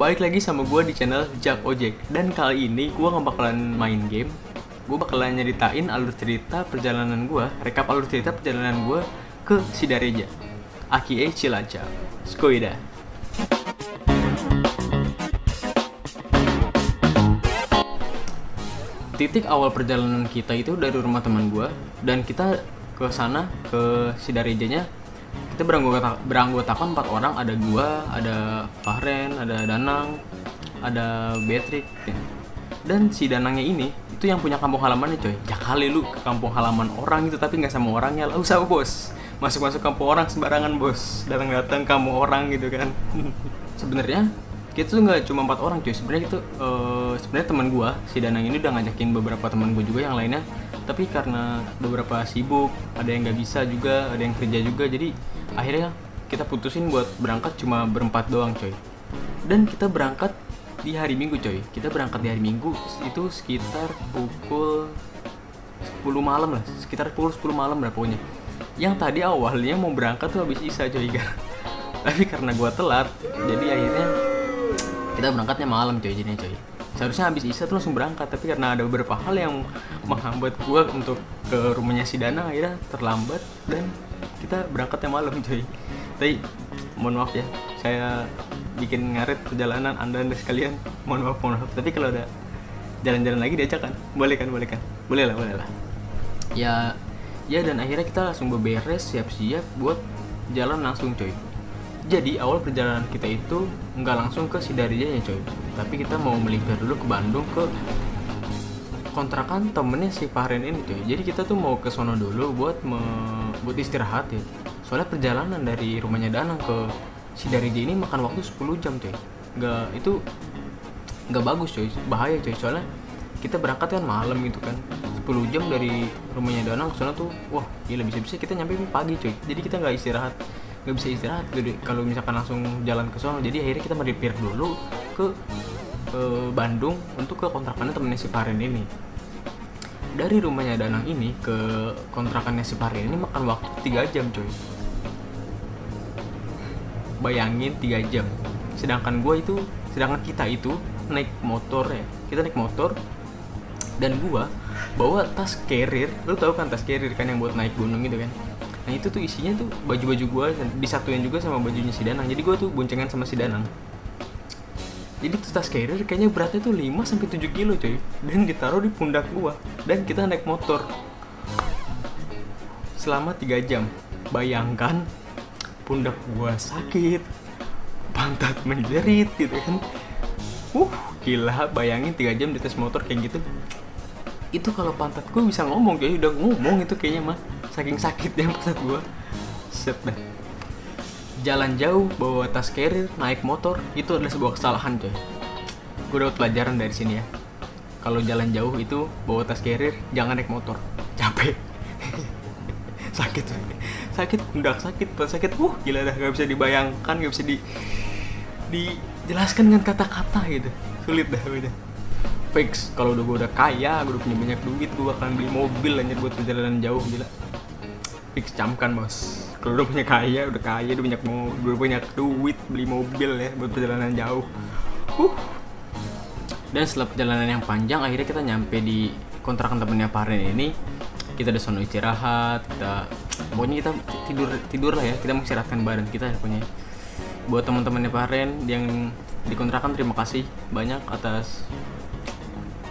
balik lagi sama gue di channel Jak Ojek. Dan kali ini gue gak bakalan main game. Gue bakalan nyeritain alur cerita perjalanan gue, rekap alur cerita perjalanan gue ke Sidareja, aka Cilacap. Skoida. Titik awal perjalanan kita itu dari rumah teman gue, dan kita ke sana, ke Sidarejanya. Kita beranggotakan 4 orang, ada gua, ada Fahren, ada Danang, ada Beatrix. Dan si Danangnya ini itu yang punya kampung halamannya, coy. Ya kali lu ke kampung halaman orang itu tapi nggak sama orangnya, lah usah bos. Masuk kampung orang sembarangan bos, datang kampung orang gitu kan. Sebenarnya kita tuh nggak cuma 4 orang, coy. Sebenarnya itu sebenarnya teman gua, si Danang ini udah ngajakin beberapa teman gua juga yang lainnya. Tapi karena beberapa sibuk, ada yang nggak bisa juga, ada yang kerja juga, jadi akhirnya kita putusin buat berangkat cuma berempat doang, coy. Dan kita berangkat di hari Minggu, coy. Kita berangkat di hari Minggu itu sekitar pukul 10 malam lah, sekitar pukul 10 malam lah pokoknya. Yang tadi awalnya mau berangkat tuh habis Isya, coy. Tapi karena gua telat, jadi akhirnya kita berangkatnya malam, coy, jadinya, coy. Seharusnya habis Isya tuh langsung berangkat, tapi karena ada beberapa hal yang menghambat gue untuk ke rumahnya si Danang, akhirnya terlambat dan kita berangkatnya malam, coy. Tapi mohon maaf ya, saya bikin ngaret perjalanan anda sekalian. Mohon maaf. Tapi kalau ada jalan-jalan lagi diajak kan? Boleh kan? Boleh lah. Ya dan akhirnya kita langsung beberes, siap-siap buat jalan langsung, coy. Jadi awal perjalanan kita itu nggak langsung ke Sidarejanya, coy, tapi kita mau melipir dulu ke Bandung, ke kontrakan temennya si Fahren ini, coy. Jadi kita tuh mau ke sono dulu buat istirahat ya. Soalnya perjalanan dari rumahnya Danang ke Sidareja ini makan waktu 10 jam, coy. Nggak bagus, coy, bahaya, coy. Soalnya kita berangkat kan malam gitu kan, 10 jam dari rumahnya Danang ke sono tuh, wah gila, bisa-bisa kita nyampe pagi, coy. Jadi kita nggak bisa istirahat gitu kalau misalkan langsung jalan ke sono. Jadi akhirnya kita melipir dulu ke Bandung untuk ke kontrakannya temennya si Fahren ini. Dari rumahnya Danang ini ke kontrakannya si Fahren ini makan waktu 3 jam, coy. Bayangin 3 jam. Sedangkan kita itu naik motor ya. Kita naik motor dan gua bawa tas carrier. Lu tahu kan tas carrier kan yang buat naik gunung gitu kan. Nah itu tuh isinya tuh baju-baju gue disatuin juga sama bajunya si Danang. Jadi gue tuh boncengan sama si Danang. Jadi tuh tas carrier kayaknya beratnya tuh 5-7 kilo, coy. Dan ditaruh di pundak gue. Dan kita naik motor selama 3 jam. Bayangkan pundak gue sakit, pantat menjerit gitu kan. Gila, bayangin 3 jam di atas motor kayak gitu. Itu kalau pantat gue bisa ngomong, coy. Udah ngomong itu kayaknya mah, saking sakitnya pantat gue. Set dah. Jalan jauh bawa tas carrier, naik motor, itu adalah sebuah kesalahan, coy. Gue dapat pelajaran dari sini ya. Kalau jalan jauh itu bawa tas carrier, jangan naik motor, capek. sakit pundak, sakit. Gila dah, gak bisa dibayangkan, gak bisa dijelaskan dengan kata-kata gitu. Sulit dah udah. Fix, kalau gue udah kaya, gue udah punya banyak duit, gue bakalan beli mobil aja buat perjalanan jauh, gila. Fix camkan, bos. Kalau udah punya kaya, udah banyak duit, beli mobil ya buat perjalanan jauh. Dan setelah perjalanan yang panjang, akhirnya kita nyampe di kontrakan temennya Fahren ini. Kita udah sono istirahat, pokoknya kita tidur lah ya. Kita mau istirahatkan badan kita pokoknya. Buat teman-temannya Fahren yang di kontrakan, terima kasih banyak atas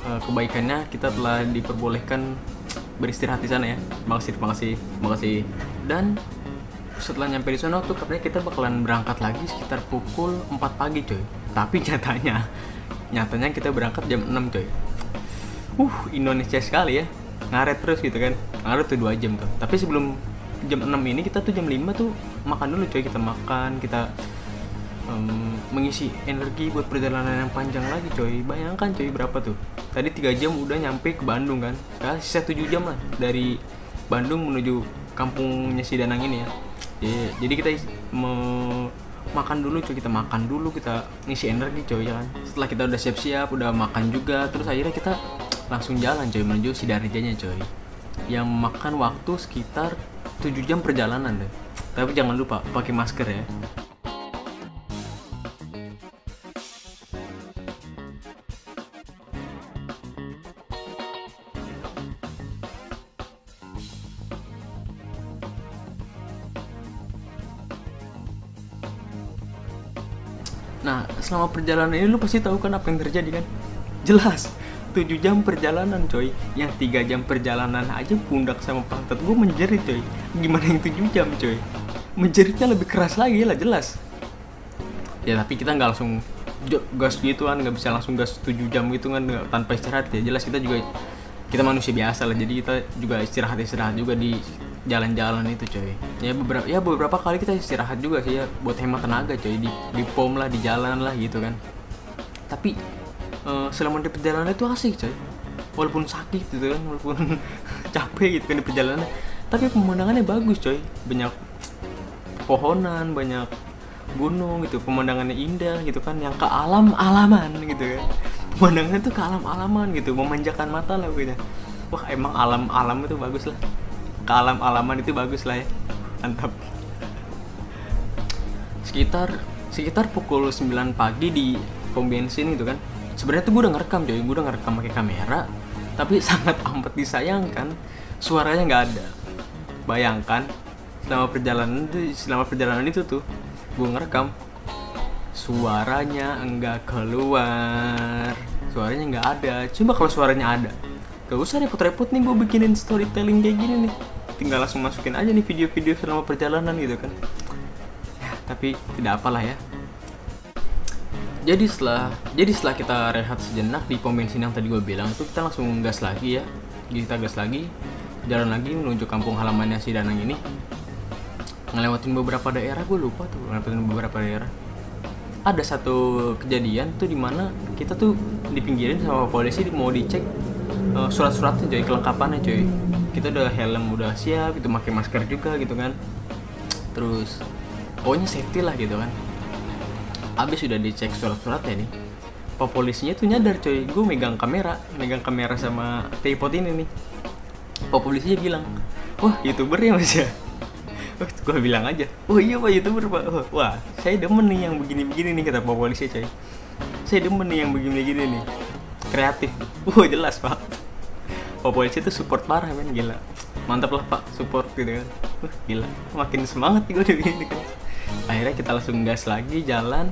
kebaikannya. Kita telah diperbolehkan beristirahat di sana ya. Makasih. Dan setelah nyampe di sana tuh katanya kita bakalan berangkat lagi sekitar pukul 4 pagi, coy. Tapi nyatanya kita berangkat jam 6, coy. Indonesia sekali ya. Ngaret terus gitu kan. Ngaret tuh 2 jam tuh. Tapi sebelum jam 6 ini kita tuh jam 5 tuh makan dulu, coy. Kita makan, kita mengisi energi buat perjalanan yang panjang lagi, coy. Bayangkan, coy, berapa tuh? Tadi 3 jam udah nyampe ke Bandung kan. Sekarang sisa 7 jam lah dari Bandung menuju kampungnya si Danang ini ya. Jadi kita makan dulu, coy. Kita makan dulu, kita ngisi energi, coy, ya kan. Setelah kita udah siap-siap, udah makan juga, terus akhirnya kita langsung jalan, coy, menuju Sidarejanya, coy. Yang makan waktu sekitar 7 jam perjalanan deh. Tapi jangan lupa pakai masker ya. Nah, selama perjalanan ini lu pasti tahu kan apa yang terjadi kan? Jelas, 7 jam perjalanan coy. Yang 3 jam perjalanan aja pundak sama pantat gue menjerit coy. Gimana yang 7 jam coy? Menjeritnya lebih keras lagi lah, jelas. Ya tapi kita nggak langsung gas gitu kan, nggak bisa langsung gas 7 jam gitu kan tanpa istirahat ya. Jelas kita manusia biasa lah, jadi kita juga istirahat juga di jalan-jalan itu coy. Ya beberapa kali kita istirahat juga sih ya buat hemat tenaga coy, di pom lah, di jalan lah gitu kan. Tapi selama di perjalanan itu asik coy, walaupun sakit gitu kan, walaupun capek gitu kan di perjalanan, tapi pemandangannya bagus coy, banyak pohonan, banyak gunung gitu, pemandangannya indah gitu kan, yang ke alam-alaman gitu kan. Pemandangannya tuh ke alam-alaman gitu, memanjakan mata lah pokoknya. Wah emang alam-alam itu bagus lah, ke alam-alaman itu bagus lah ya, mantap. Sekitar pukul 9 pagi di pom bensin itu kan. Sebenarnya tuh gue udah ngerekam coy, gue udah ngerekam pakai kamera, tapi sangat amat disayangkan suaranya nggak ada. Bayangkan selama perjalanan itu tuh gue ngerekam, suaranya enggak keluar, suaranya nggak ada. Coba kalau suaranya ada, gak usah repot-repot nih gue bikinin storytelling kayak gini nih, tinggal langsung masukin aja nih video-video selama perjalanan gitu kan ya. Tapi tidak apalah ya. Jadi setelah kita rehat sejenak di pom bensin yang tadi gue bilang itu, kita langsung gas lagi ya. Kita gas lagi, jalan lagi menuju kampung halamannya si Danang ini. Ngelewatin beberapa daerah, gue lupa tuh ngelewatin beberapa daerah. Ada satu kejadian tuh dimana kita tuh dipinggirin sama polisi, mau dicek surat-suratnya coy, kelengkapannya coy. Kita udah helm udah siap, itu pakai masker juga gitu kan. Terus pokoknya safety lah gitu kan. Abis sudah dicek surat-suratnya nih, pak polisinya tuh nyadar coy, gue megang kamera sama tripod ini nih. Pak polisinya bilang, wah youtuber ya mas ya. Gue bilang aja, oh iya pak youtuber pak. Wah saya demen nih yang begini-begini nih, kata pak polisi coy. Saya demen nih yang begini-begini nih, kreatif. Jelas pak. Pak polisi tuh support parah men, gila. Mantap lah pak, support gitu kan. Gila, makin semangat gue udah begini kan. Akhirnya kita langsung gas lagi jalan.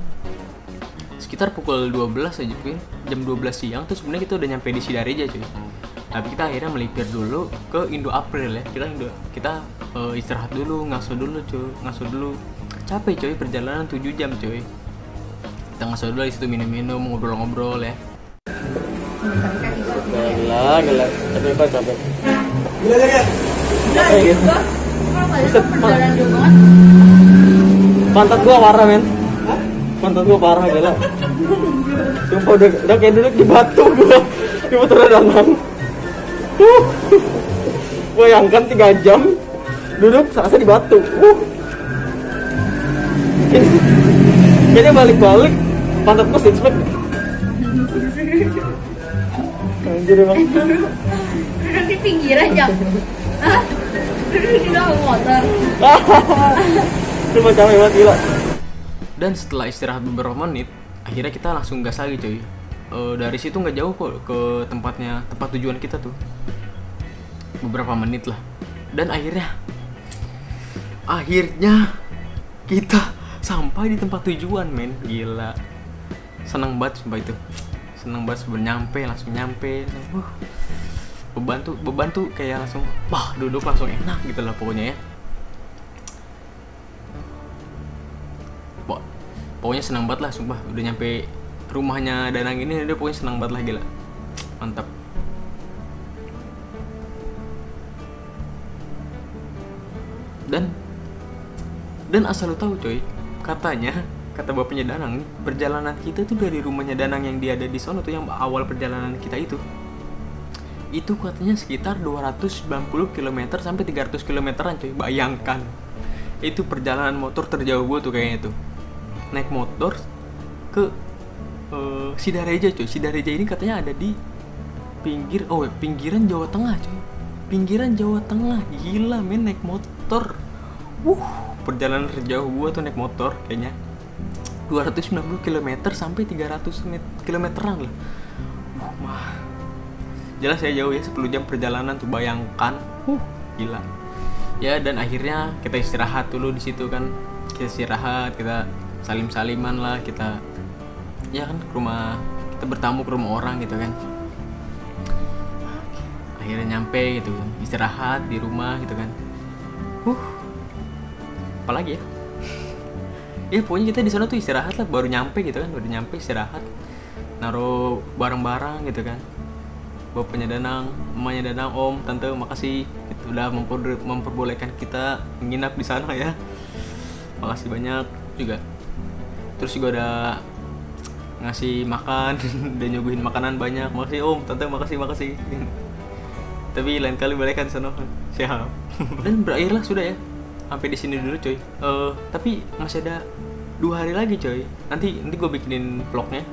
Sekitar pukul 12 aja cuy, jam 12 siang tuh sebenarnya kita udah nyampe di Sidareja cuy. Tapi kita akhirnya melipir dulu ke Indo April ya. Kita istirahat dulu, ngaso dulu. Capek coy, perjalanan 7 jam coy. Kita ngaso dulu di situ, minum-minum, ngobrol-ngobrol ya. Gila, capek. Gila. Perjalanan jauh banget. Pantat gua parah men. Pantat gua parah gila. Sumpah udah kayak duduk di batu gua. Di batu Danang. Bayangkan 3 jam duduk serasa di batu. Kayaknya balik-balik pantat gua six pack. Anjir emang. Duduk di pinggiran ya. Hah? Duduk di dalam motor. Cuma capek banget gila. Dan setelah istirahat beberapa menit, akhirnya kita langsung gas lagi coy. Dari situ nggak jauh kok ke tempat tujuan kita tuh, beberapa menit lah. Dan akhirnya kita sampai di tempat tujuan men, gila. Seneng banget sumpah itu, langsung nyampe. Beban tuh kayak langsung duduk langsung enak gitu lah pokoknya ya. Pokoknya senang banget lah sumpah, udah nyampe rumahnya Danang ini udah pokoknya senang banget lah gila. Mantap. Dan asal lu tahu coy, kata bapaknya Danang nih, perjalanan kita tuh dari rumahnya Danang yang dia ada di sono tuh, yang awal perjalanan kita itu katanya sekitar 290 km sampai 300 km-an coy. Bayangkan, itu perjalanan motor terjauh gue tuh kayaknya tuh. Naik motor ke Sidareja coy. Sidareja ini katanya ada di pinggiran Jawa Tengah coy. Pinggiran Jawa Tengah, gila men, naik motor. Perjalanan terjauh gue tuh naik motor kayaknya 290 km sampai 300 km-an lah. Jelas ya jauh ya, 10 jam perjalanan tuh, bayangkan. Gila. Ya dan akhirnya kita istirahat dulu di situ kan. Kita istirahat, kita salim-saliman lah, kita ya kan ke rumah, kita bertamu ke rumah orang gitu kan. Akhirnya nyampe gitu kan, istirahat di rumah gitu kan. Apalagi ya? Ya pokoknya kita di sana tuh istirahat lah, baru nyampe gitu kan, baru nyampe istirahat, naruh barang-barang gitu kan. Bapaknya Danang, emaknya Danang, om, tante, makasih itu udah memperbolehkan kita menginap di sana ya. Makasih banyak juga. Terus juga udah ngasih makan, udah nyuguhin makanan banyak. Makasih om, tante, makasih. Tapi lain kali balik kan sana. Siap. Dan berakhirlah sudah ya. Sampai di sini dulu coy. Tapi masih ada 2 hari lagi coy. Nanti gue bikinin vlognya.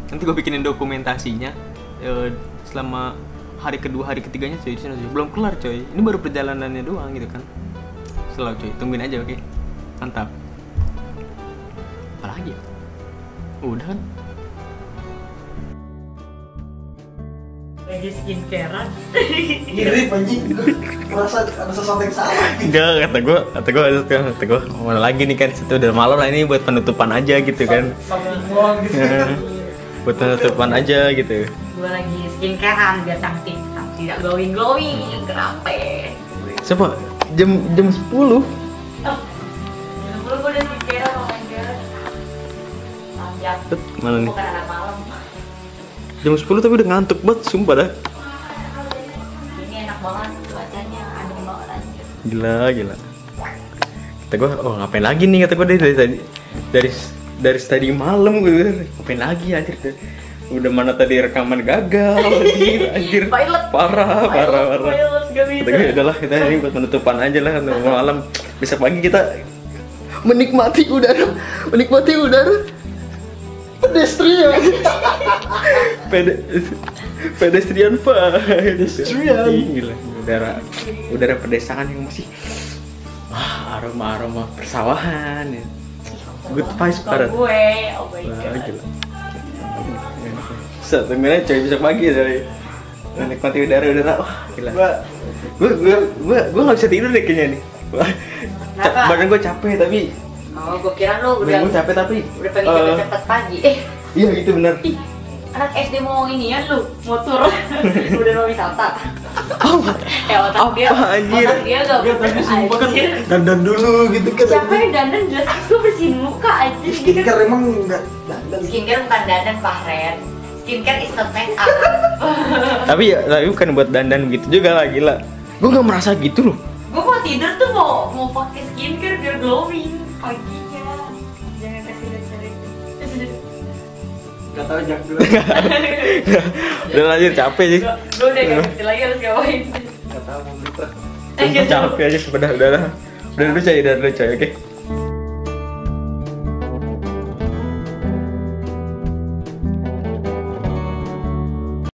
Nanti gue bikinin dokumentasinya. Selama hari kedua, hari ketiganya coy di sana coy. Belum kelar coy. Ini baru perjalanannya doang gitu kan. Selalu coy. Tungguin aja oke. Mantap. Apalagi ya? Udah kan? Lagi skincarean. Mirip anjing, merasa ada sesuatu yang salah. Enggak, kata gue mana lagi nih kan, itu udah malam lah, ini buat penutupan aja gitu kan. Buat penutupan aja gitu. Gue lagi skincarean biar cantik, tidak glowing, kenapa? Siapa? Jam 10? Oh, gue udah skincarean, oh my god. Panjang. Malam nih. Bukan anak malam. Jam 10 tapi udah ngantuk banget, sumpah dah. Ini enak banget cuacanya, adem banget anjir. Gila. Kata gue, ngapain lagi nih, kata gue dari tadi malam gitu. Ngapain lagi anjir. Udah mana tadi rekaman gagal anjir. Parah. Gak bisa. Kata gue, udahlah kita ini buat penutupan aja lah untuk malam. Besok pagi kita menikmati udara pedestrian. Pedestrian gila. Udara pedesaan yang masih aroma persawahan ya. Good vibes parah. Gue, oh my god. Gila. Tungguin aja coy besok pagi coy. Menikmati udara. Wah, gila. Gue nggak bisa tidur deh kayaknya nih. Badan gue capek tapi. Oh, gue kira lu Gue capek tapi. udah pengen cepet-cepet pagi. Iya gitu benar. Anak SD mau ini ya lu, motor. Udah mau wisata. Otak dia gak anjir. Dandan dulu gitu kan. Siapa yang dandan jelas gue bersihin muka aja. Skincare emang enggak dandan. Skincare bukan dandan, Fahren. Skincare is not make up. Tapi bukan buat dandan gitu juga lah, gila. Gue nggak merasa gitu loh. Gue mau tidur tuh mau pakai skincare biar glowing paginya. Jangan kasih dari Gak tau jak dulu. Udah lanjut capek sih. Gue udah gak ngerti lagi harus ngapain. Gak tau mau gitu. Capek aja udah dulu coy, oke.